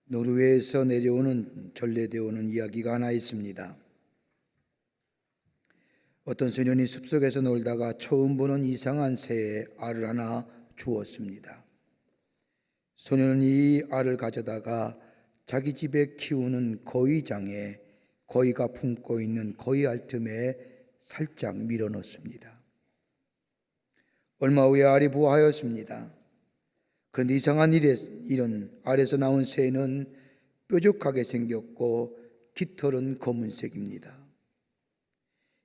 노르웨이에서 내려오는 전래되어 오는 이야기가 하나 있습니다. 어떤 소년이 숲속에서 놀다가 처음 보는 이상한 새에 알을 하나 주었습니다. 소년은 이 알을 가져다가 자기 집에 키우는 거위장에 거위가 품고 있는 거위 알틈에 살짝 밀어 넣습니다. 얼마 후에 알이 부화하였습니다. 그런데 이상한 일은 알에서 나온 새는 뾰족하게 생겼고 깃털은 검은색입니다.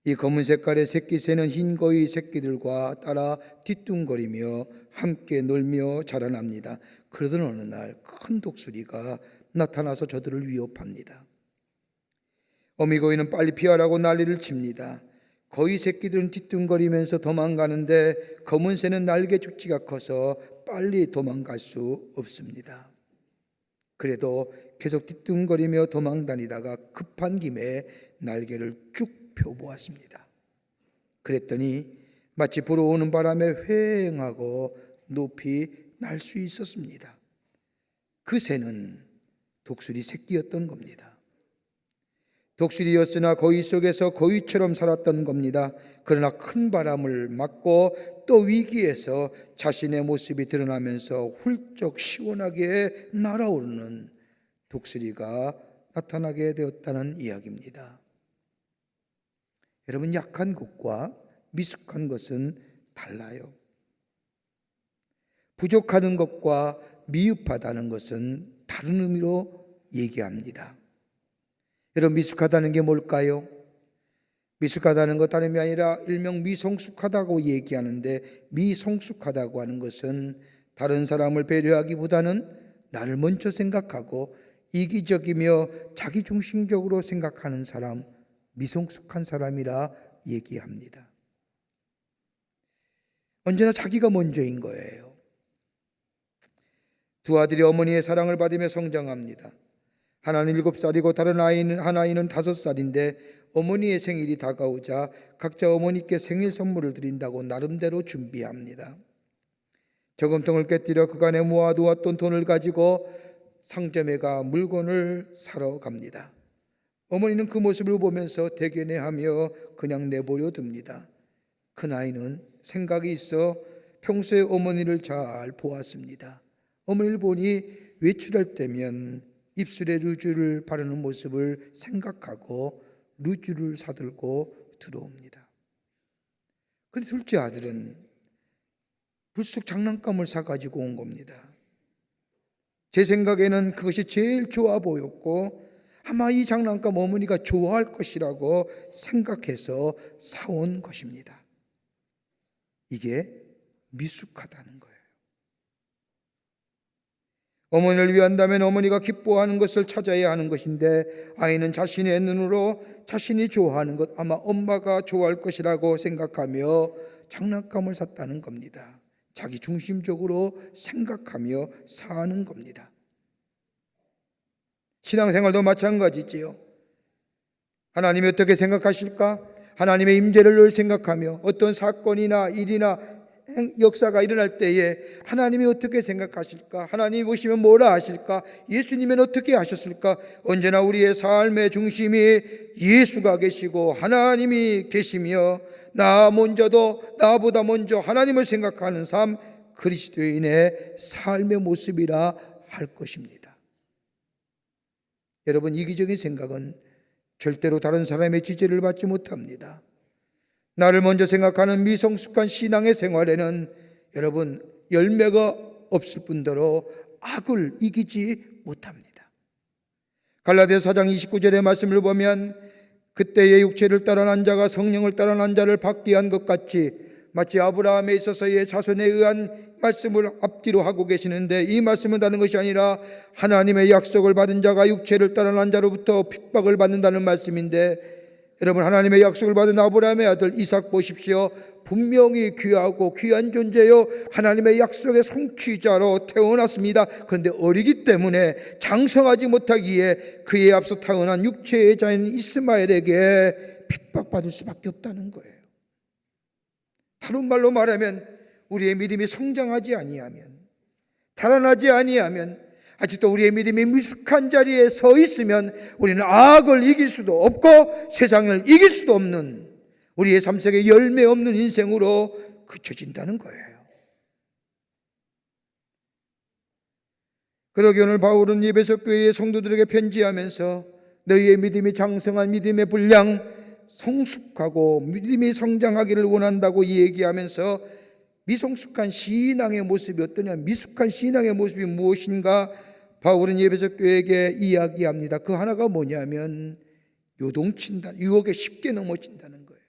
이 검은 색깔의 새끼 새는 흰 거위 새끼들과 따라 뒤뚱거리며 함께 놀며 자라납니다. 그러던 어느 날 큰 독수리가 나타나서 저들을 위협합니다. 어미거위는 빨리 피하라고 난리를 칩니다. 거위 새끼들은 뒤뚱거리면서 도망가는데 검은 새는 날개 축지가 커서 빨리 도망갈 수 없습니다. 그래도 계속 뒤뚱거리며 도망다니다가 급한 김에 날개를 쭉 펴보았습니다. 그랬더니 마치 불어오는 바람에 휑하고 높이 날 수 있었습니다. 그 새는 독수리 새끼였던 겁니다. 독수리였으나 거위 속에서 거위처럼 살았던 겁니다. 그러나 큰 바람을 맞고 또 위기에서 자신의 모습이 드러나면서 훌쩍 시원하게 날아오르는 독수리가 나타나게 되었다는 이야기입니다. 여러분, 약한 것과 미숙한 것은 달라요. 부족하는 것과 미흡하다는 것은 다른 의미로 얘기합니다. 여러분, 미숙하다는 게 뭘까요? 미숙하다는 것 다름이 아니라 일명 미성숙하다고 얘기하는데, 미성숙하다고 하는 것은 다른 사람을 배려하기보다는 나를 먼저 생각하고 이기적이며 자기중심적으로 생각하는 사람, 미성숙한 사람이라 얘기합니다. 언제나 자기가 먼저인 거예요. 두 아들이 어머니의 사랑을 받으며 성장합니다. 하나는 7살이고 다른 한 아이는 5살인데 어머니의 생일이 다가오자 각자 어머니께 생일 선물을 드린다고 나름대로 준비합니다. 저금통을 깨뜨려 그간에 모아두었던 돈을 가지고 상점에 가 물건을 사러 갑니다. 어머니는 그 모습을 보면서 대견해하며 그냥 내버려 둡니다. 큰아이는 생각이 있어 평소에 어머니를 잘 보았습니다. 어머니를 보니 외출할 때면 입술에 루즈를 바르는 모습을 생각하고 루즈를 사들고 들어옵니다. 그런데 둘째 아들은 불쑥 장난감을 사가지고 온 겁니다. 제 생각에는 그것이 제일 좋아 보였고 아마 이 장난감 어머니가 좋아할 것이라고 생각해서 사온 것입니다. 이게 미숙하다는 거예요. 어머니를 위한다면 어머니가 기뻐하는 것을 찾아야 하는 것인데 아이는 자신의 눈으로 자신이 좋아하는 것, 아마 엄마가 좋아할 것이라고 생각하며 장난감을 샀다는 겁니다. 자기 중심적으로 생각하며 사는 겁니다. 신앙생활도 마찬가지지요. 하나님이 어떻게 생각하실까? 하나님의 임재를 늘 생각하며 어떤 사건이나 일이나 역사가 일어날 때에 하나님이 어떻게 생각하실까? 하나님이 보시면 뭐라 하실까? 예수님은 어떻게 하셨을까? 언제나 우리의 삶의 중심이 예수가 계시고 하나님이 계시며 나보다 먼저 하나님을 생각하는 삶, 그리스도인의 삶의 모습이라 할 것입니다. 여러분, 이기적인 생각은 절대로 다른 사람의 지지를 받지 못합니다. 나를 먼저 생각하는 미성숙한 신앙의 생활에는 여러분 열매가 없을 뿐더러 악을 이기지 못합니다. 갈라디아서 4장 29절의 말씀을 보면 그때의 육체를 따라 난 자가 성령을 따라 난 자를 받게 한 것 같이 마치 아브라함에 있어서의 자손에 의한 말씀을 앞뒤로 하고 계시는데 이 말씀은 다른 것이 아니라 하나님의 약속을 받은 자가 육체를 따라 난 자로부터 핍박을 받는다는 말씀인데 여러분, 하나님의 약속을 받은 아브라함의 아들 이삭 보십시오. 분명히 귀하고 귀한 존재요 하나님의 약속의 성취자로 태어났습니다. 그런데 어리기 때문에 장성하지 못하기에 그에 앞서 태어난 육체의 자인 이스마엘에게 핍박받을 수밖에 없다는 거예요. 다른 말로 말하면 우리의 믿음이 성장하지 아니하면, 자라나지 아니하면, 아직도 우리의 믿음이 미숙한 자리에 서 있으면 우리는 악을 이길 수도 없고 세상을 이길 수도 없는, 우리의 삶 속에 열매 없는 인생으로 그쳐진다는 거예요. 그러기 오늘 바울은 에베소 교회의 성도들에게 편지하면서 너희의 믿음이 장성한 믿음의 분량, 성숙하고 믿음이 성장하기를 원한다고 얘기하면서 미성숙한 신앙의 모습이 어떠냐, 미숙한 신앙의 모습이 무엇인가 바울은 에베소 교회에게 이야기합니다. 그 하나가 뭐냐면 요동친다, 유혹에 쉽게 넘어진다는 거예요.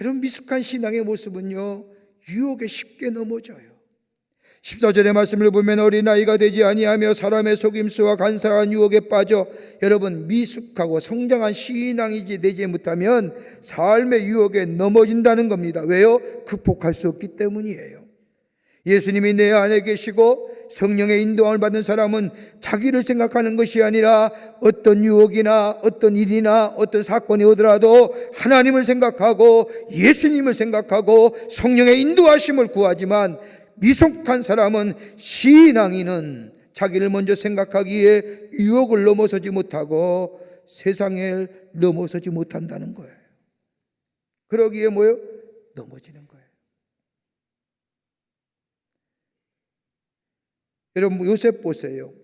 여러분, 미숙한 신앙의 모습은요, 유혹에 쉽게 넘어져요. 14절의 말씀을 보면 어린아이가 되지 아니하며 사람의 속임수와 간사한 유혹에 빠져, 여러분, 미숙하고 성장한 신앙이지 되지 못하면 삶의 유혹에 넘어진다는 겁니다. 왜요? 극복할 수 없기 때문이에요. 예수님이 내 안에 계시고 성령의 인도함을 받은 사람은 자기를 생각하는 것이 아니라 어떤 유혹이나 어떤 일이나 어떤 사건이 오더라도 하나님을 생각하고 예수님을 생각하고 성령의 인도하심을 구하지만, 미숙한 사람은, 신앙인은 자기를 먼저 생각하기에 유혹을 넘어서지 못하고 세상을 넘어서지 못한다는 거예요. 그러기에 뭐예요? 넘어지는 거예요. 여러분, 요셉 보세요.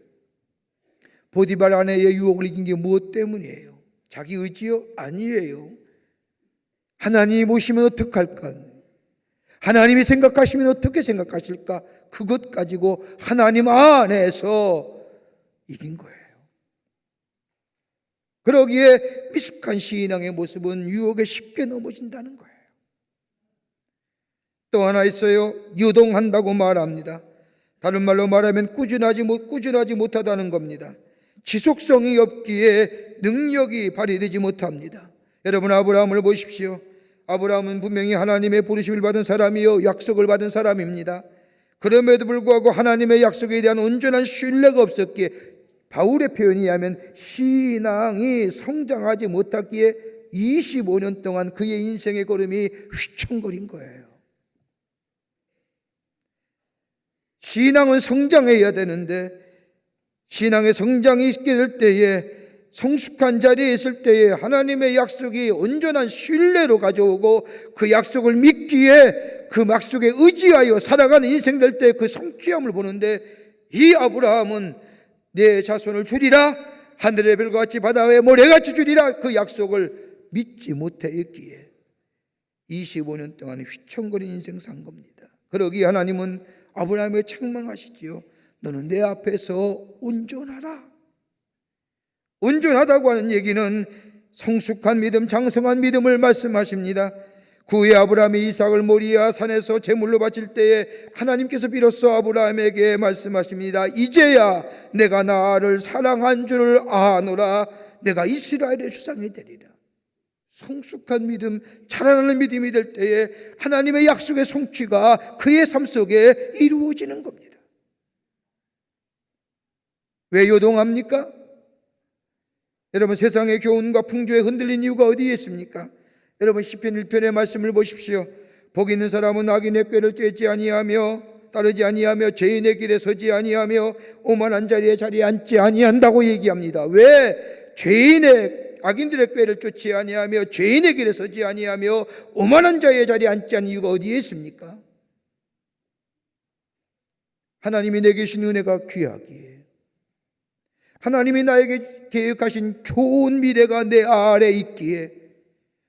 보디발 아내의 유혹을 이긴 게 무엇 때문이에요? 자기 의지요? 아니에요. 하나님이 보시면 어떡할까? 하나님이 생각하시면 어떻게 생각하실까? 그것 가지고 하나님 안에서 이긴 거예요. 그러기에 미숙한 신앙의 모습은 유혹에 쉽게 넘어진다는 거예요. 또 하나 있어요. 유동한다고 말합니다. 다른 말로 말하면 꾸준하지 못하다는 겁니다. 지속성이 없기에 능력이 발휘되지 못합니다. 여러분, 아브라함을 보십시오. 아브라함은 분명히 하나님의 부르심을 받은 사람이요, 약속을 받은 사람입니다. 그럼에도 불구하고 하나님의 약속에 대한 온전한 신뢰가 없었기에, 바울의 표현에 의하면 신앙이 성장하지 못했기에 25년 동안 그의 인생의 걸음이 휘청거린 거예요. 신앙은 성장해야 되는데, 신앙의 성장이 있게 될 때에, 성숙한 자리에 있을 때에 하나님의 약속이 온전한 신뢰로 가져오고 그 약속을 믿기에 그 약속에 의지하여 살아가는 인생 될 때 그 성취함을 보는데, 이 아브라함은 내 자손을 주리라, 하늘의 별과 같이 바다의 모래같이 주리라, 그 약속을 믿지 못했기에 25년 동안 휘청거린 인생 산 겁니다. 그러기에 하나님은 아브라함에게 책망하시지요. 너는 내 앞에서 온전하라. 온전하다고 하는 얘기는 성숙한 믿음, 장성한 믿음을 말씀하십니다. 그 후에 아브라함이 이삭을 모리아 산에서 제물로 바칠 때에 하나님께서 비로소 아브라함에게 말씀하십니다. 이제야 내가 나를 사랑한 줄을 아노라. 내가 이스라엘의 주상이 되리라. 성숙한 믿음, 자라나는 믿음이 될 때에 하나님의 약속의 성취가 그의 삶 속에 이루어지는 겁니다. 왜 요동합니까? 여러분, 세상의 교훈과 풍조에 흔들린 이유가 어디에 있습니까? 여러분, 시편 1편의 말씀을 보십시오. 복 있는 사람은 악인의 꾀를 쬐지 아니하며 따르지 아니하며 죄인의 길에 서지 아니하며 오만한 자리에 앉지 아니한다고 얘기합니다. 왜 악인들의 꾀를 쫓지 아니하며 죄인의 길에 서지 아니하며 오만한 자의 자리에 앉지 않은 이유가 어디에 있습니까? 하나님이 내게 주신 은혜가 귀하기에, 하나님이 나에게 계획하신 좋은 미래가 내 아래 있기에,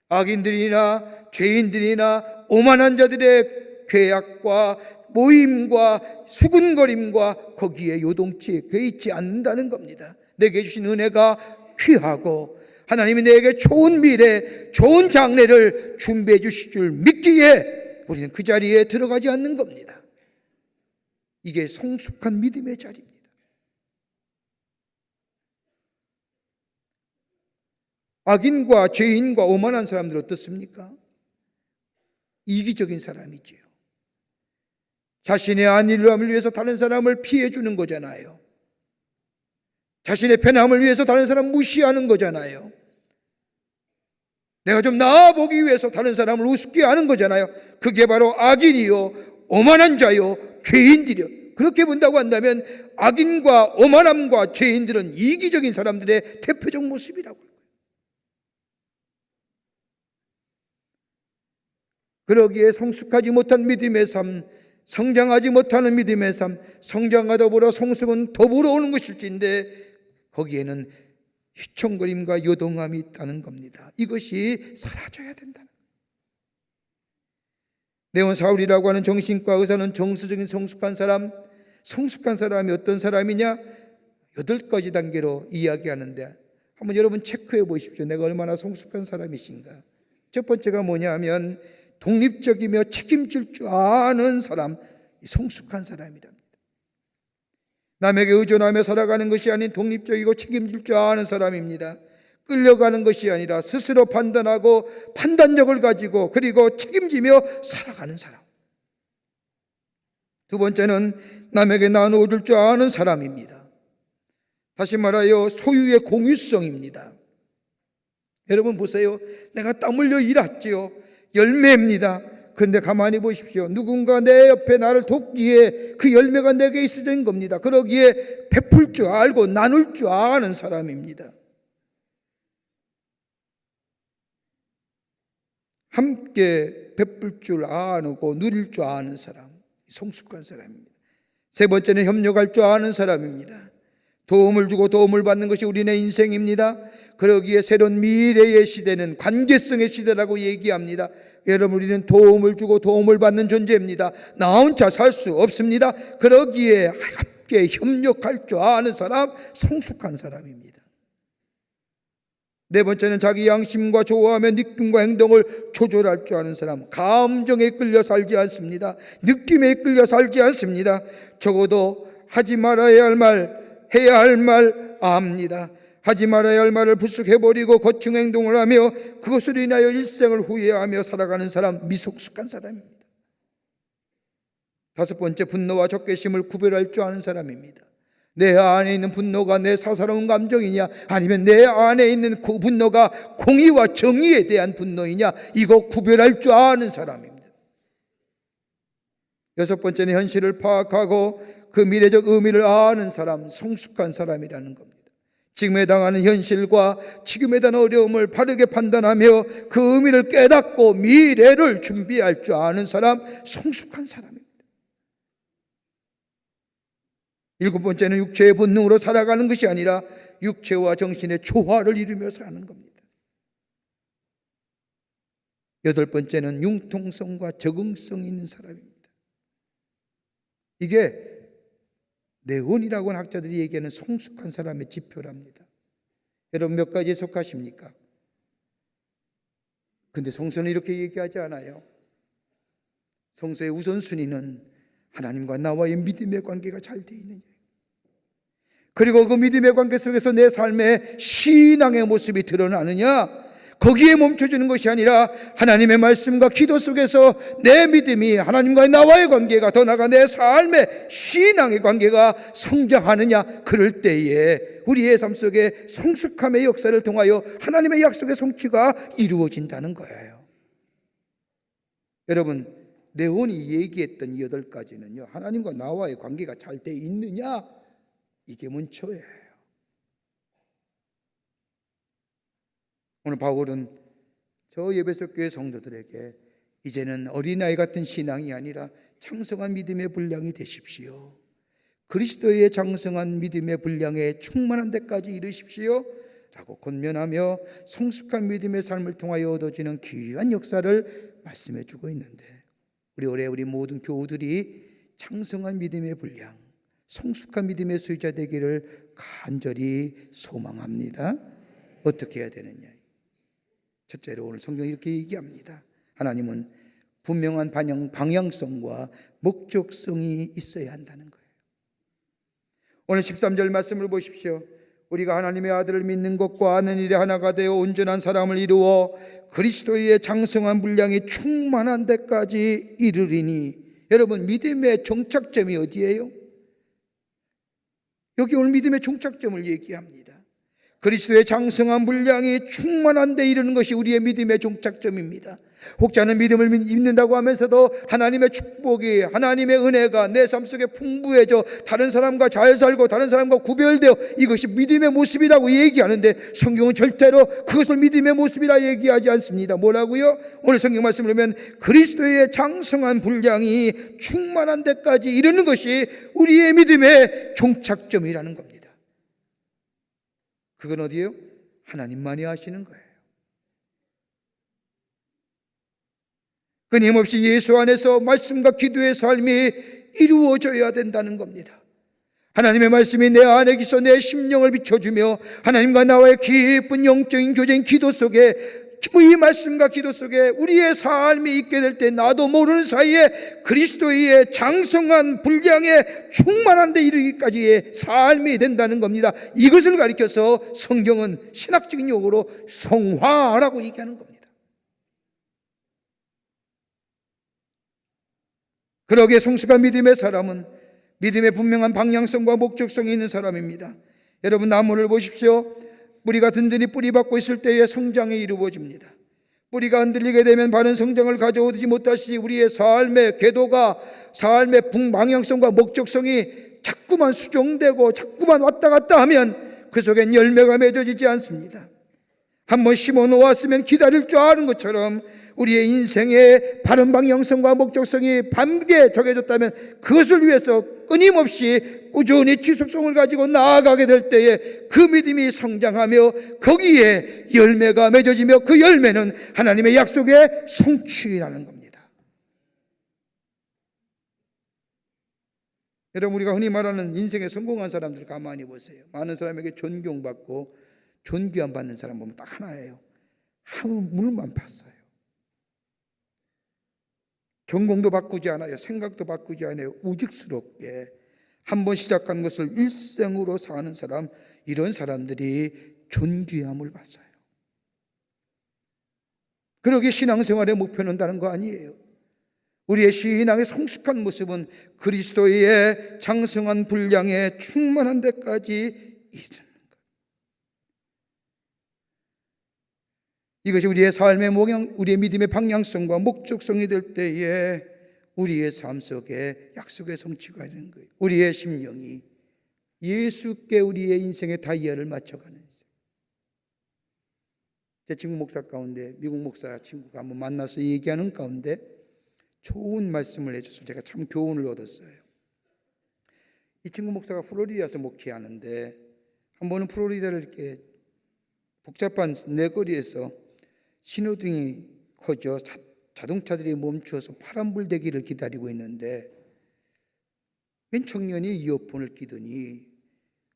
악인들이나 죄인들이나 오만한 자들의 괴악과 모임과 수군거림과 거기에 요동치 있지 않는다는 겁니다. 내게 주신 은혜가 귀하고 하나님이 내게 좋은 미래, 좋은 장래를 준비해 주실 줄 믿기에 우리는 그 자리에 들어가지 않는 겁니다. 이게 성숙한 믿음의 자리입니다. 악인과 죄인과 오만한 사람들 어떻습니까? 이기적인 사람이지요. 자신의 안일함을 위해서 다른 사람을 피해 주는 거잖아요. 자신의 편함을 위해서 다른 사람 무시하는 거잖아요. 내가 좀 나아 보기 위해서 다른 사람을 우습게 하는 거잖아요. 그게 바로 악인이요, 오만한 자요, 죄인들이요. 그렇게 본다고 한다면 악인과 오만함과 죄인들은 이기적인 사람들의 대표적 모습이라고. 그러기에 성숙하지 못한 믿음의 삶, 성장하지 못하는 믿음의 삶, 성장과 더불어 성숙은 더불어 오는 것일진데 거기에는 휘청거림과 요동함이 있다는 겁니다. 이것이 사라져야 된다는 거예요. 네온 사울이라고 하는 정신과 의사는 정서적인 성숙한 사람, 성숙한 사람이 어떤 사람이냐? 8가지 단계로 이야기하는데 한번 여러분 체크해 보십시오. 내가 얼마나 성숙한 사람이신가. 첫 번째가 뭐냐 하면 독립적이며 책임질 줄 아는 사람, 성숙한 사람이랍니다. 남에게 의존하며 살아가는 것이 아닌 독립적이고 책임질 줄 아는 사람입니다. 끌려가는 것이 아니라 스스로 판단하고 판단력을 가지고 그리고 책임지며 살아가는 사람. 두 번째는 남에게 나누어 줄 줄 아는 사람입니다. 다시 말하여 소유의 공유성입니다. 여러분 보세요. 내가 땀 흘려 일했지요. 열매입니다. 그런데 가만히 보십시오. 누군가 내 옆에 나를 돕기에 그 열매가 내게 있어진 겁니다. 그러기에 베풀 줄 알고 나눌 줄 아는 사람입니다. 함께 베풀 줄 아고 누릴 줄 아는 사람, 성숙한 사람입니다. 세 번째는 협력할 줄 아는 사람입니다. 도움을 주고 도움을 받는 것이 우리네 인생입니다. 그러기에 새로운 미래의 시대는 관계성의 시대라고 얘기합니다. 여러분, 우리는 도움을 주고 도움을 받는 존재입니다. 나 혼자 살 수 없습니다. 그러기에 함께 협력할 줄 아는 사람, 성숙한 사람입니다. 네 번째는 자기 양심과 좋아하며 느낌과 행동을 조절할 줄 아는 사람, 감정에 끌려 살지 않습니다. 느낌에 끌려 살지 않습니다. 적어도 하지 말아야 할 말, 해야 할 말 압니다. 하지 말아야 할 말을 불쑥 해버리고 거친 행동을 하며 그것으로 인하여 일생을 후회하며 살아가는 사람, 미성숙한 사람입니다. 다섯 번째, 분노와 적개심을 구별할 줄 아는 사람입니다. 내 안에 있는 분노가 내 사사로운 감정이냐, 아니면 내 안에 있는 그 분노가 공의와 정의에 대한 분노이냐, 이거 구별할 줄 아는 사람입니다. 여섯 번째는 현실을 파악하고 그 미래적 의미를 아는 사람, 성숙한 사람이라는 겁니다. 지금 해당하는 현실과 지금 해당하는 어려움을 바르게 판단하며 그 의미를 깨닫고 미래를 준비할 줄 아는 사람, 성숙한 사람입니다. 일곱 번째는 육체의 본능으로 살아가는 것이 아니라 육체와 정신의 조화를 이루며 사는 겁니다. 여덟 번째는 융통성과 적응성이 있는 사람입니다. 이게 네온이라고 하는 학자들이 얘기하는 성숙한 사람의 지표랍니다. 여러분 몇 가지에 속하십니까? 근데 성서는 이렇게 얘기하지 않아요. 성서의 우선순위는 하나님과 나와의 믿음의 관계가 잘 되어 있느냐, 그리고 그 믿음의 관계 속에서 내 삶의 신앙의 모습이 드러나느냐, 거기에 멈춰주는 것이 아니라 하나님의 말씀과 기도 속에서 내 믿음이 하나님과의 나와의 관계가 더 나아가 내 삶의 신앙의 관계가 성장하느냐, 그럴 때에 우리의 삶 속에 성숙함의 역사를 통하여 하나님의 약속의 성취가 이루어진다는 거예요. 여러분, 네온이 얘기했던 이 8가지는요, 하나님과 나와의 관계가 잘 돼 있느냐, 이게 문초예요. 오늘 바울은 저 에베소 교회 성도들에게 이제는 어린아이 같은 신앙이 아니라 장성한 믿음의 분량이 되십시오. 그리스도의 장성한 믿음의 분량에 충만한 데까지 이르십시오 라고 권면하며 성숙한 믿음의 삶을 통하여 얻어지는 귀한 역사를 말씀해 주고 있는데, 우리 올해 우리 모든 교우들이 장성한 믿음의 분량, 성숙한 믿음의 소유자 되기를 간절히 소망합니다. 어떻게 해야 되느냐? 첫째로 오늘 성경이 이렇게 얘기합니다. 하나님은 분명한 방향성과 목적성이 있어야 한다는 거예요. 오늘 13절 말씀을 보십시오. 우리가 하나님의 아들을 믿는 것과 아는 일에 하나가 되어 온전한 사람을 이루어 그리스도의 장성한 분량이 충만한 데까지 이르리니. 여러분, 믿음의 종착점이 어디예요? 여기 오늘 믿음의 종착점을 얘기합니다. 그리스도의 장성한 분량이 충만한 데 이르는 것이 우리의 믿음의 종착점입니다. 혹자는 믿음을 믿는다고 하면서도 하나님의 축복이, 하나님의 은혜가 내 삶 속에 풍부해져 다른 사람과 잘 살고 다른 사람과 구별되어 이것이 믿음의 모습이라고 얘기하는데, 성경은 절대로 그것을 믿음의 모습이라 얘기하지 않습니다. 뭐라고요? 오늘 성경 말씀을 보면 그리스도의 장성한 분량이 충만한 데까지 이르는 것이 우리의 믿음의 종착점이라는 겁니다. 그건 어디예요? 하나님만이 하시는 거예요. 끊임없이 예수 안에서 말씀과 기도의 삶이 이루어져야 된다는 겁니다. 하나님의 말씀이 내 안에 있어 내 심령을 비춰주며 하나님과 나와의 깊은 영적인 교제인 기도 속에, 이 말씀과 기도 속에 우리의 삶이 있게 될 때 나도 모르는 사이에 그리스도의 장성한 분량에 충만한 데 이르기까지의 삶이 된다는 겁니다. 이것을 가리켜서 성경은 신학적인 용어로 성화라고 얘기하는 겁니다. 그러기에 성숙한 믿음의 사람은 믿음의 분명한 방향성과 목적성이 있는 사람입니다. 여러분, 나무를 보십시오. 뿌리가 든든히 뿌리박고 있을 때에 성장이 이루어집니다. 뿌리가 흔들리게 되면 바른 성장을 가져오지 못하시 우리의 삶의 궤도가, 삶의 방향성과 목적성이 자꾸만 수정되고 자꾸만 왔다 갔다 하면 그 속엔 열매가 맺어지지 않습니다. 한번 심어 놓았으면 기다릴 줄 아는 것처럼 우리의 인생의 바른 방향성과 목적성이 밤게 정해졌다면 그것을 위해서 끊임없이 꾸준히 지속성을 가지고 나아가게 될 때에 그 믿음이 성장하며 거기에 열매가 맺어지며 그 열매는 하나님의 약속의 성취라는 겁니다. 여러분, 우리가 흔히 말하는 인생에 성공한 사람들 가만히 보세요. 많은 사람에게 존경받고 존귀함 받는 사람 보면 딱 하나예요. 하물물만 팠어요. 전공도 바꾸지 않아요. 생각도 바꾸지 않아요. 우직스럽게 한번 시작한 것을 일생으로 사는 사람, 이런 사람들이 존귀함을 받아요. 그러기에 신앙생활의 목표는 다른 거 아니에요. 우리의 신앙의 성숙한 모습은 그리스도의 장성한 분량에 충만한 데까지 이르는 것. 이것이 우리의 삶의 모양, 우리의 믿음의 방향성과 목적성이 될 때에 우리의 삶 속에 약속의 성취가 되는 거예요. 우리의 심령이 예수께 우리의 인생의 다이얼을 맞춰가는 거예요. 제 친구 목사 가운데 미국 목사 친구가 한번 만나서 얘기하는 가운데 좋은 말씀을 해줘서 제가 참 교훈을 얻었어요. 이 친구 목사가 플로리다에서 목회하는데 한 번은 플로리다를 이렇게 복잡한 내거리에서 신호등이 커져 자동차들이 멈추어서 파란불대기를 기다리고 있는데 웬 청년이 이어폰을 끼더니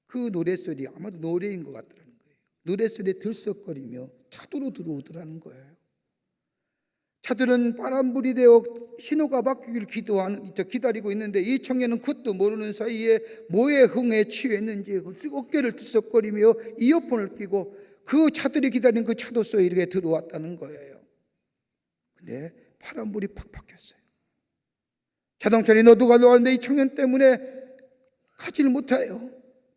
그 노랫소리, 아마도 노래인 것 같더라는 거예요. 노랫소리에 들썩거리며 차도로 들어오더라는 거예요. 차들은 파란불이 되어 신호가 바뀌기를 기다리고 있는데 이 청년은 그것도 모르는 사이에 뭐의 흥에 취했는지 어깨를 들썩거리며 이어폰을 끼고 그 차들이 기다리는 그 차도 속에 이렇게 들어왔다는 거예요. 근데 파란불이 팍 바뀌었어요. 자동차에 너도가 놓았는데 이 청년 때문에 가지를 못해요.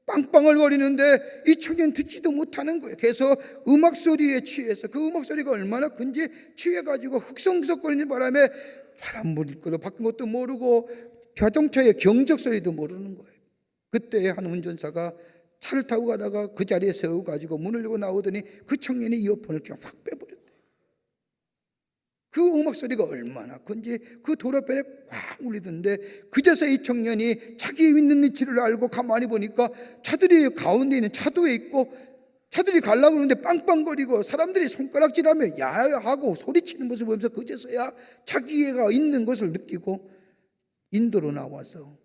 빵빵을 거리는데 이 청년 듣지도 못하는 거예요. 그래서 음악 소리에 취해서 그 음악 소리가 얼마나 큰지 취해가지고 흑성흑성거리는 바람에 파란불이 바뀐 것도 모르고 자동차의 경적 소리도 모르는 거예요. 그때 한 운전사가 차를 타고 가다가 그 자리에 세워가지고 문을 열고 나오더니 그 청년이 이어폰을 그냥 확 빼버렸대요. 그 음악 소리가 얼마나 큰지 그 도로변에 꽉 울리던데 그제서 이 청년이 자기 있는 위치를 알고 가만히 보니까 차들이 가운데 있는 차도에 있고 차들이 가려고 그러는데 빵빵거리고 사람들이 손가락질하며 야하고 소리치는 모습을 보면서 그제서야 자기가 있는 것을 느끼고 인도로 나와서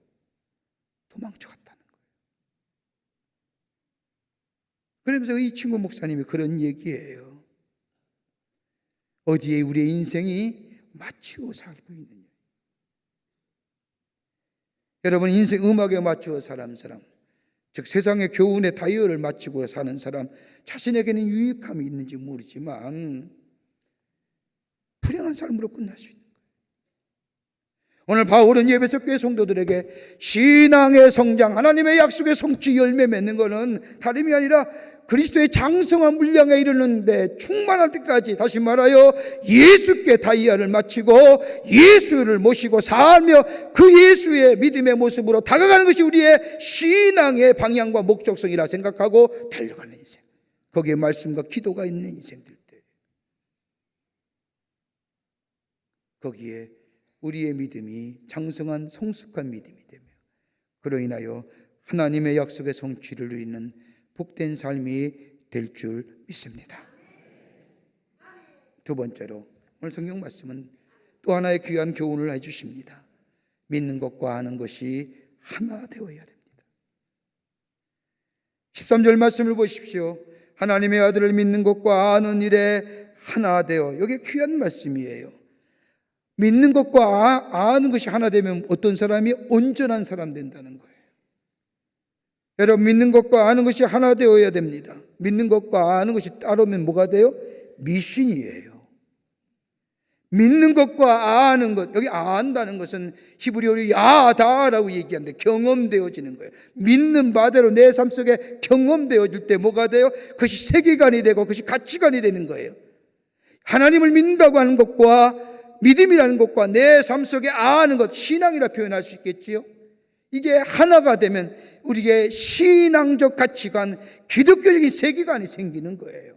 도망쳐갔다는 거예요. 그러면서 이 친구 목사님이 그런 얘기예요. 어디에 우리의 인생이 맞추어 살고 있느냐. 여러분, 인생 음악에 맞추어 사는 사람, 즉 세상의 교훈의 다이얼을 맞추고 사는 사람, 자신에게는 유익함이 있는지 모르지만 불행한 삶으로 끝날 수 있는 거예요. 오늘 바울은 에베소 교회 성도들에게 신앙의 성장, 하나님의 약속의 성취 열매 맺는 것은 다름이 아니라 그리스도의 장성한 분량에 이르는데 충만할 때까지, 다시 말하여 예수께 다이아를 마치고 예수를 모시고 살며 그 예수의 믿음의 모습으로 다가가는 것이 우리의 신앙의 방향과 목적성이라 생각하고 달려가는 인생, 거기에 말씀과 기도가 있는 인생들 때, 거기에 우리의 믿음이 장성한 성숙한 믿음이 되며 그로 인하여 하나님의 약속의 성취를 누리는 복된 삶이 될 줄 믿습니다. 두 번째로 오늘 성경 말씀은 또 하나의 귀한 교훈을 해주십니다. 믿는 것과 아는 것이 하나 되어야 됩니다. 13절 말씀을 보십시오. 하나님의 아들을 믿는 것과 아는 일에 하나 되어, 여기 귀한 말씀이에요. 믿는 것과 아는 것이 하나 되면 어떤 사람이 온전한 사람 된다는 거예요. 여러분, 믿는 것과 아는 것이 하나 되어야 됩니다. 믿는 것과 아는 것이 따르면 뭐가 돼요? 미신이에요. 믿는 것과 아는 것, 여기 안다는 것은 히브리어로 야다라고 얘기하는데 경험되어지는 거예요. 믿는 바대로 내 삶 속에 경험되어질 때 뭐가 돼요? 그것이 세계관이 되고 그것이 가치관이 되는 거예요. 하나님을 믿는다고 하는 것과 믿음이라는 것과 내 삶 속에 아는 것, 신앙이라 표현할 수 있겠지요. 이게 하나가 되면 우리의 신앙적 가치관, 기독교적인 세계관이 생기는 거예요.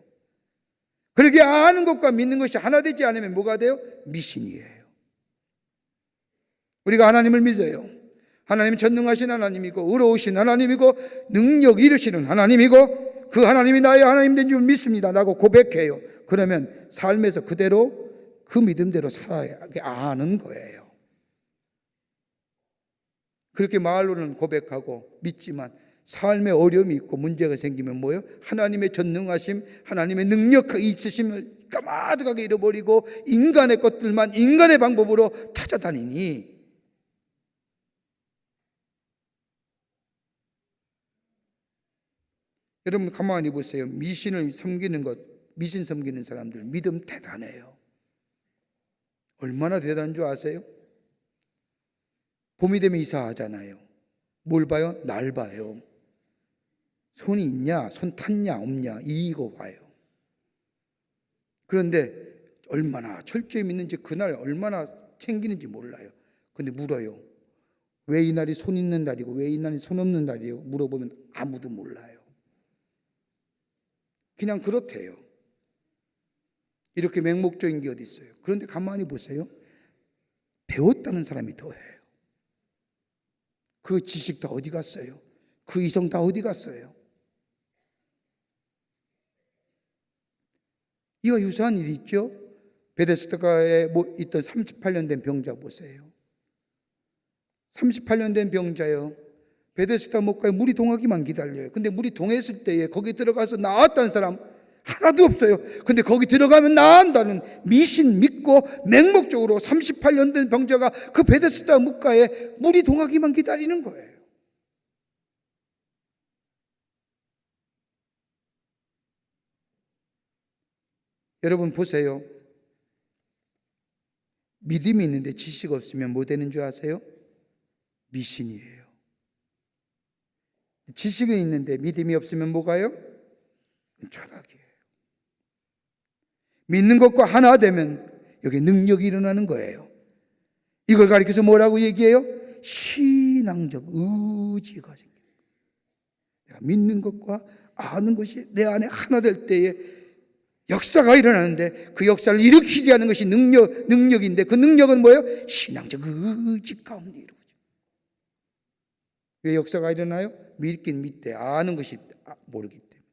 그렇게 아는 것과 믿는 것이 하나 되지 않으면 뭐가 돼요? 미신이에요. 우리가 하나님을 믿어요. 하나님은 전능하신 하나님이고 의로우신 하나님이고 능력 이루시는 하나님이고 그 하나님이 나의 하나님 된 줄 믿습니다 라고 고백해요. 그러면 삶에서 그대로 그 믿음대로 살아야 아는 거예요. 그렇게 말로는 고백하고 믿지만 삶에 어려움이 있고 문제가 생기면 뭐예요? 하나님의 전능하심, 하나님의 능력 있으심을 까마득하게 잃어버리고 인간의 것들만 인간의 방법으로 찾아다니니, 여러분 가만히 보세요. 미신을 섬기는 것, 미신 섬기는 사람들 믿음 대단해요. 얼마나 대단한 줄 아세요? 봄이 되면 이사하잖아요. 뭘 봐요? 날 봐요. 손이 있냐, 손 탔냐 없냐 이거 봐요. 그런데 얼마나 철저히 믿는지 그날 얼마나 챙기는지 몰라요. 근데 물어요. 왜 이 날이 손 있는 날이고 왜 이 날이 손 없는 날이에요? 물어보면 아무도 몰라요. 그냥 그렇대요. 이렇게 맹목적인 게 어디 있어요? 그런데 가만히 보세요. 배웠다는 사람이 더해요. 그 지식 다 어디 갔어요? 그 이성 다 어디 갔어요? 이거 유사한 일이 있죠. 베데스다가에 있던 38년 된 병자 보세요. 38년 된 병자요. 베데스다 목가에 물이 동하기만 기다려요. 근데 물이 동했을 때에 거기 들어가서 나았다는 사람 하나도 없어요. 근데 거기 들어가면 나은다는 미신 믿고 맹목적으로 38년 된 병자가 그 베데스다 묵가에 물이 동하기만 기다리는 거예요. 여러분 보세요. 믿음이 있는데 지식 없으면 뭐 되는 줄 아세요? 미신이에요. 지식은 있는데 믿음이 없으면 뭐가요? 철학이에요. 믿는 것과 하나 되면 여기 능력이 일어나는 거예요. 이걸 가리켜서 뭐라고 얘기해요? 신앙적 의지가 생깁니다. 내가 믿는 것과 아는 것이 내 안에 하나 될 때에 역사가 일어나는데 그 역사를 일으키게 하는 것이 능력인데 그 능력은 뭐예요? 신앙적 의지 가운데 이루어져. 왜 역사가 일어나요? 믿긴 믿되 아는 것이 모르기 때문에.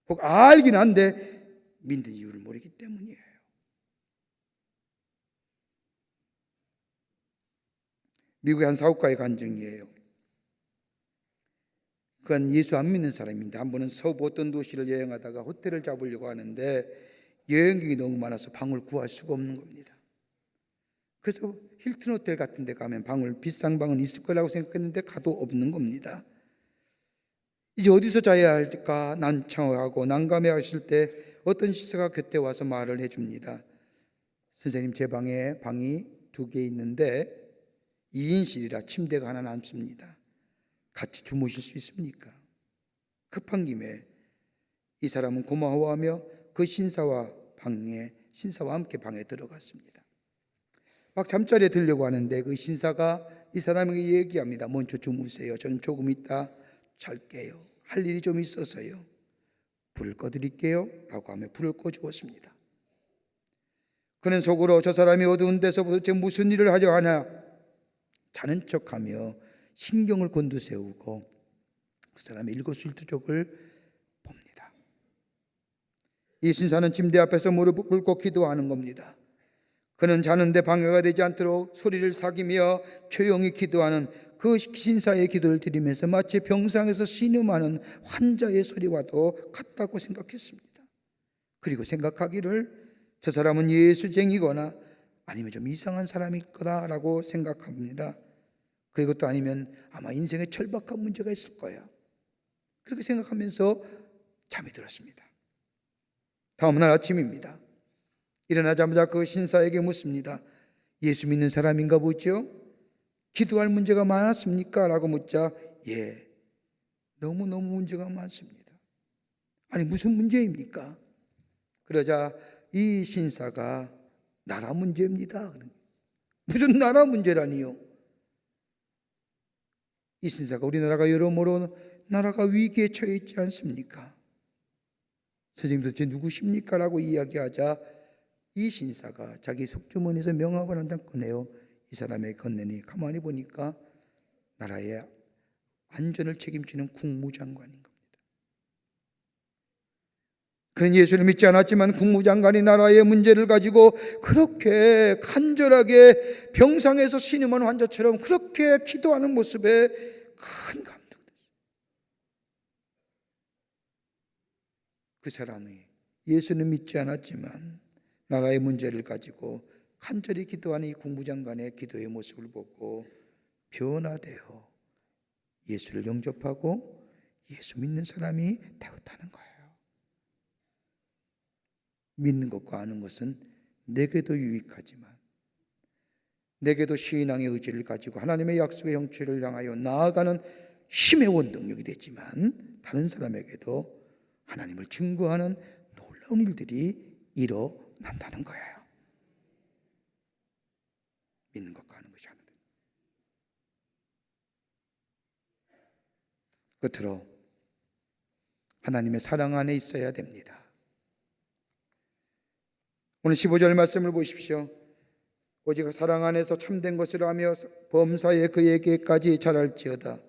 혹 알긴 한데 믿는 이유를 모르기 때문이에요. 미국의 한 사업가의 간증이에요. 그건 예수 안 믿는 사람인데 한 번은 서부 어떤 도시를 여행하다가 호텔을 잡으려고 하는데 여행객이 너무 많아서 방을 구할 수가 없는 겁니다. 그래서 힐튼 호텔 같은 데 가면 비싼 방은 있을 거라고 생각했는데 가도 없는 겁니다. 이제 어디서 자야 할까 난처하고 난감해 하실 때 어떤 시사가 그때 와서 말을 해줍니다. 선생님, 제 방에 방이 두 개 있는데 2인실이라 침대가 하나 남습니다. 같이 주무실 수 있습니까? 급한 김에 이 사람은 고마워하며 그 신사와 함께 방에 들어갔습니다. 막 잠자리에 들려고 하는데 그 신사가 이 사람에게 얘기합니다. 먼저 주무세요. 저는 조금 있다 잘게요. 할 일이 좀 있어서요. 불을 꺼드릴게요 라고 하며 불을 꺼주었습니다. 그는 속으로 저 사람이 어두운 데서 도대체 무슨 일을 하려 하냐 자는 척하며 신경을 곤두세우고 그 사람의 일거수일투족을 봅니다. 이 신사는 침대 앞에서 무릎을 꿇고 기도하는 겁니다. 그는 자는데 방해가 되지 않도록 소리를 사기며 조용히 기도하는 그 신사의 기도를 들으면서 마치 병상에서 신음하는 환자의 소리와도 같다고 생각했습니다. 그리고 생각하기를 저 사람은 예수쟁이거나 아니면 좀 이상한 사람일 거다라고 생각합니다. 그리고 또 아니면 아마 인생에 절박한 문제가 있을 거야. 그렇게 생각하면서 잠이 들었습니다. 다음 날 아침입니다. 일어나자마자 그 신사에게 묻습니다. 예수 믿는 사람인가 보죠? 기도할 문제가 많았습니까? 라고 묻자 예, 너무너무 문제가 많습니다. 아니 무슨 문제입니까? 그러자 이 신사가 나라 문제입니다. 무슨 나라 문제라니요? 이 신사가 우리나라가 여러모로 나라가 위기에 처해 있지 않습니까? 선생님 도대체 누구십니까? 라고 이야기하자 이 신사가 자기 숙주머니에서 명함을 한 장 꺼내요. 이 사람에게 건네니 가만히 보니까 나라의 안전을 책임지는 국무장관인 겁니다. 그는 예수를 믿지 않았지만 국무장관이 나라의 문제를 가지고 그렇게 간절하게 병상에서 신음한 환자처럼 그렇게 기도하는 모습에 큰 감동됐어요. 그 사람이 예수는 믿지 않았지만 나라의 문제를 가지고 간절히 기도하는 이 국무장관의 기도의 모습을 보고 변화되어 예수를 영접하고 예수 믿는 사람이 되었다는 거예요. 믿는 것과 아는 것은 내게도 유익하지만 내게도 신앙의 의지를 가지고 하나님의 약속의 형체를 향하여 나아가는 힘의 원동력이 되지만 다른 사람에게도 하나님을 증거하는 놀라운 일들이 일어난다는 거예요. 믿는 것과 아는 것이 하나 됩니다. 끝으로 하나님의 사랑 안에 있어야 됩니다. 오늘 15절 말씀을 보십시오. 오직 사랑 안에서 참된 것을 하며 범사에 그에게까지 자랄지어다.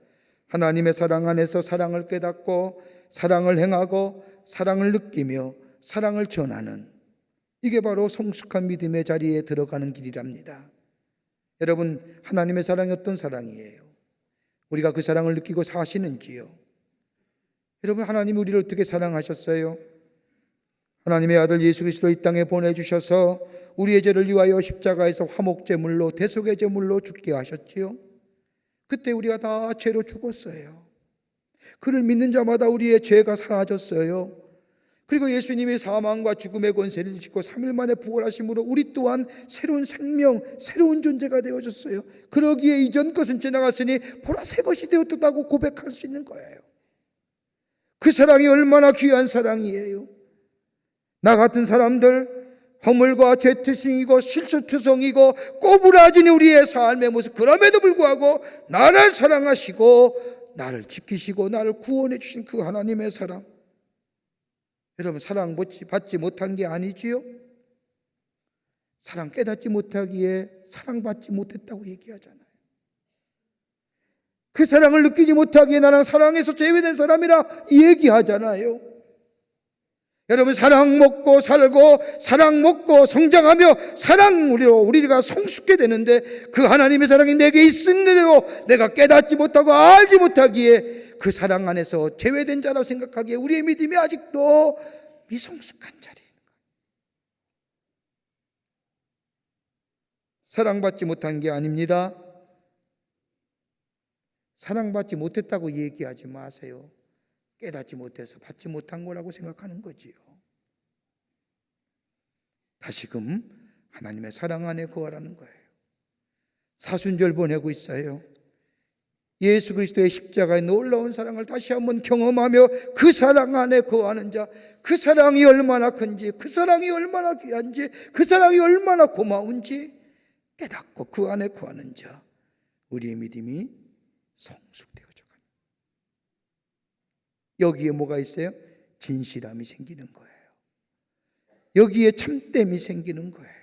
하나님의 사랑 안에서 사랑을 깨닫고 사랑을 행하고 사랑을 느끼며 사랑을 전하는 이게 바로 성숙한 믿음의 자리에 들어가는 길이랍니다. 여러분, 하나님의 사랑이 어떤 사랑이에요? 우리가 그 사랑을 느끼고 사시는지요? 여러분, 하나님이 우리를 어떻게 사랑하셨어요? 하나님의 아들 예수 그리스도를 이 땅에 보내주셔서 우리의 죄를 위하여 십자가에서 화목제물로 대속의 제물로 죽게 하셨지요. 그때 우리가 다 죄로 죽었어요. 그를 믿는 자마다 우리의 죄가 사라졌어요. 그리고 예수님이 사망과 죽음의 권세를 짓고 3일 만에 부활하심으로 우리 또한 새로운 생명, 새로운 존재가 되어졌어요. 그러기에 이전 것은 지나갔으니 보라 새 것이 되었다고 고백할 수 있는 거예요. 그 사랑이 얼마나 귀한 사랑이에요. 나 같은 사람들 허물과 죄투성이고 실수투성이고 꼬부라진 우리의 삶의 모습, 그럼에도 불구하고 나를 사랑하시고 나를 지키시고 나를 구원해 주신 그 하나님의 사랑, 여러분 사랑 받지 못한 게 아니지요? 사랑 깨닫지 못하기에 사랑받지 못했다고 얘기하잖아요. 그 사랑을 느끼지 못하기에 나는 사랑에서 제외된 사람이라 얘기하잖아요. 여러분 사랑 먹고 살고 사랑 먹고 성장하며 사랑으로 우리가 성숙게 되는데 그 하나님의 사랑이 내게 있었는데도 내가 깨닫지 못하고 알지 못하기에 그 사랑 안에서 제외된 자라고 생각하기에 우리의 믿음이 아직도 미성숙한 자리인 거예요. 사랑받지 못한 게 아닙니다. 사랑받지 못했다고 얘기하지 마세요. 깨닫지 못해서 받지 못한 거라고 생각하는 거지요. 다시금 하나님의 사랑 안에 거하라는 거예요. 사순절 보내고 있어요. 예수 그리스도의 십자가의 놀라운 사랑을 다시 한번 경험하며 그 사랑 안에 거하는 자, 그 사랑이 얼마나 큰지, 그 사랑이 얼마나 귀한지, 그 사랑이 얼마나 고마운지 깨닫고 그 안에 거하는 자, 우리의 믿음이 성숙되어져 가는. 여기에 뭐가 있어요? 진실함이 생기는 거예요. 여기에 참됨이 생기는 거예요.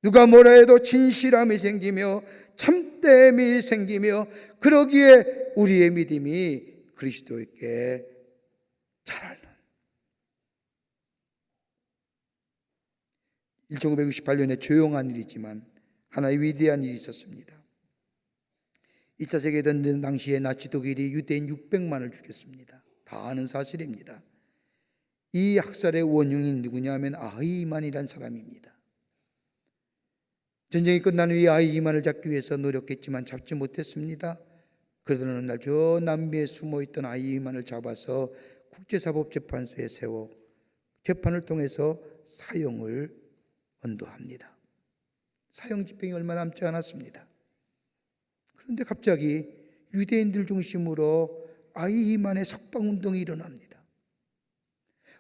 누가 뭐라 해도 진실함이 생기며 참됨이 생기며, 그러기에 우리의 믿음이 그리스도께 자라는. 1968년에 조용한 일이지만 하나의 위대한 일이 있었습니다. 2차 세계대전 당시에 나치 독일이 유대인 600만을 죽였습니다. 다 아는 사실입니다. 이 학살의 원흉인 누구냐면 아히만이라는 사람입니다. 전쟁이 끝난 후에 아히만을 잡기 위해서 노력했지만 잡지 못했습니다. 그러던 어느 날 저 남미에 숨어있던 아히만을 잡아서 국제사법재판소에 세워 재판을 통해서 사형을 언도합니다. 사형 집행이 얼마 남지 않았습니다. 그런데 갑자기 유대인들 중심으로 아히만의 석방운동이 일어납니다.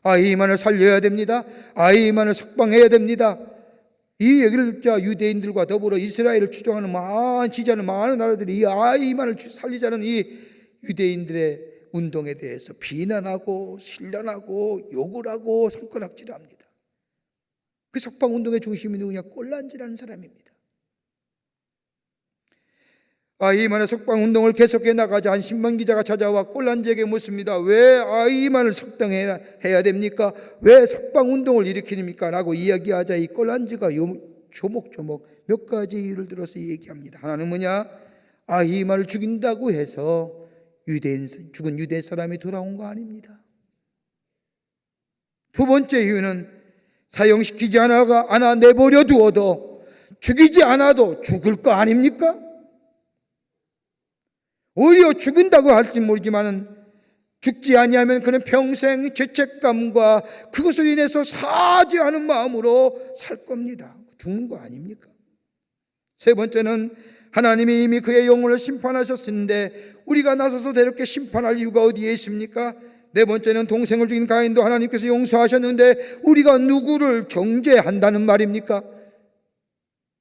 아히만을 살려야 됩니다. 아히만을 석방해야 됩니다. 이 얘기를 듣자 유대인들과 더불어 이스라엘을 추종하는 지지하는 많은 나라들이 이 아히만을 살리자는 이 유대인들의 운동에 대해서 비난하고 신란하고 욕을 하고 손가락질합니다. 그 석방운동의 중심이 누구냐? 꼴란지라는 사람입니다. 아히만의 석방운동을 계속해 나가자 한 신문 기자가 찾아와 꼴란지에게 묻습니다. 왜 아히만을 석방해야 됩니까? 왜 석방운동을 일으킵니까? 라고 이야기하자 이 꼴란지가 조목조목 몇 가지 이유를 들어서 얘기합니다. 하나는 뭐냐? 아히만을 죽인다고 해서 죽은 유대 사람이 돌아온 거 아닙니다. 두 번째 이유는 사형시키지 않아 내버려 두어도, 죽이지 않아도 죽을 거 아닙니까? 오히려 죽인다고 할지 모르지만 죽지 아니하면 그는 평생 죄책감과 그것을 인해서 사죄하는 마음으로 살 겁니다. 죽는 거 아닙니까? 세 번째는 하나님이 이미 그의 영혼을 심판하셨는데 우리가 나서서 대롭게 심판할 이유가 어디에 있습니까? 네 번째는 동생을 죽인 가인도 하나님께서 용서하셨는데 우리가 누구를 정죄한다는 말입니까?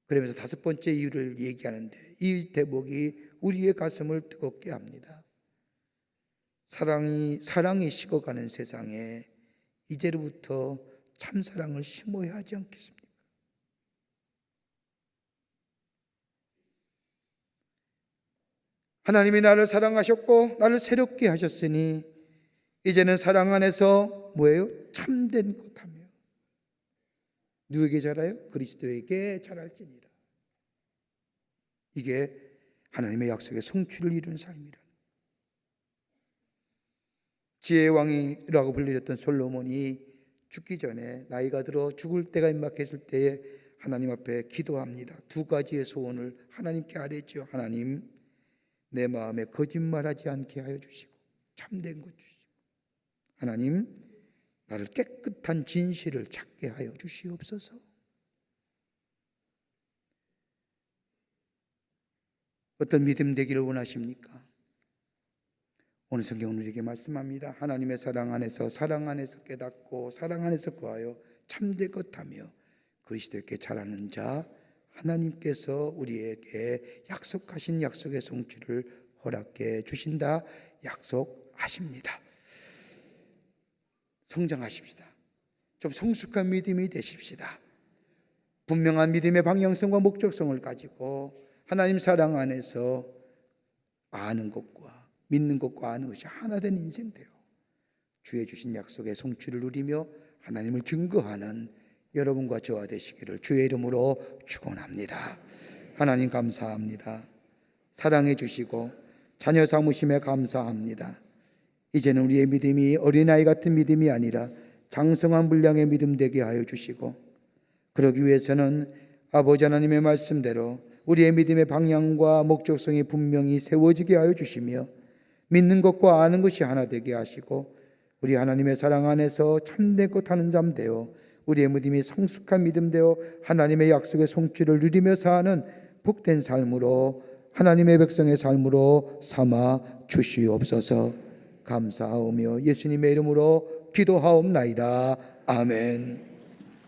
그러면서 다섯 번째 이유를 얘기하는데 이 대목이 우리의 가슴을 뜨겁게 합니다. 사랑이 식어가는 세상에 이제로부터 참사랑을 심어야 하지 않겠습니까? 하나님이 나를 사랑하셨고 나를 새롭게 하셨으니 이제는 사랑 안에서 뭐예요? 참된 것하며 누구에게 자라요? 그리스도에게 자랄지니라. 이게 하나님의 약속의 성취를 이룬 삶이라. 지혜의 왕이라고 불려졌던 솔로몬이 죽기 전에 나이가 들어 죽을 때가 임박했을 때에 하나님 앞에 기도합니다. 두 가지의 소원을 하나님께 아뢰죠. 하나님, 내 마음에 거짓말하지 않게 하여 주시고 참된 것 주시고, 하나님, 나를 깨끗한 진실을 찾게 하여 주시옵소서. 어떤 믿음 되기를 원하십니까? 오늘 성경은 우리에게 말씀합니다. 하나님의 사랑 안에서 깨닫고 사랑 안에서 거하여 참된 것하며 그리스도께 자라는 자, 하나님께서 우리에게 약속하신 약속의 성취를 허락해 주신다 약속하십니다. 성장하십시다. 좀 성숙한 믿음이 되십시다. 분명한 믿음의 방향성과 목적성을 가지고 하나님 사랑 안에서 아는 것과 믿는 것과 아는 것이 하나 된 인생 되어 주의 주신 약속의 성취를 누리며 하나님을 증거하는 여러분과 저와 되시기를 주의 이름으로 축원합니다. 하나님 감사합니다. 사랑해 주시고 자녀 삼으심에 감사합니다. 이제는 우리의 믿음이 어린아이 같은 믿음이 아니라 장성한 분량의 믿음 되게 하여 주시고, 그러기 위해서는 아버지 하나님의 말씀대로 우리의 믿음의 방향과 목적성이 분명히 세워지게 하여 주시며 믿는 것과 아는 것이 하나 되게 하시고 우리 하나님의 사랑 안에서 참된 것 하는 잠 되어 우리의 믿음이 성숙한 믿음 되어 하나님의 약속의 성취를 누리며 사는 복된 삶으로, 하나님의 백성의 삶으로 삼아 주시옵소서. 감사하오며 예수님의 이름으로 기도하옵나이다. 아멘.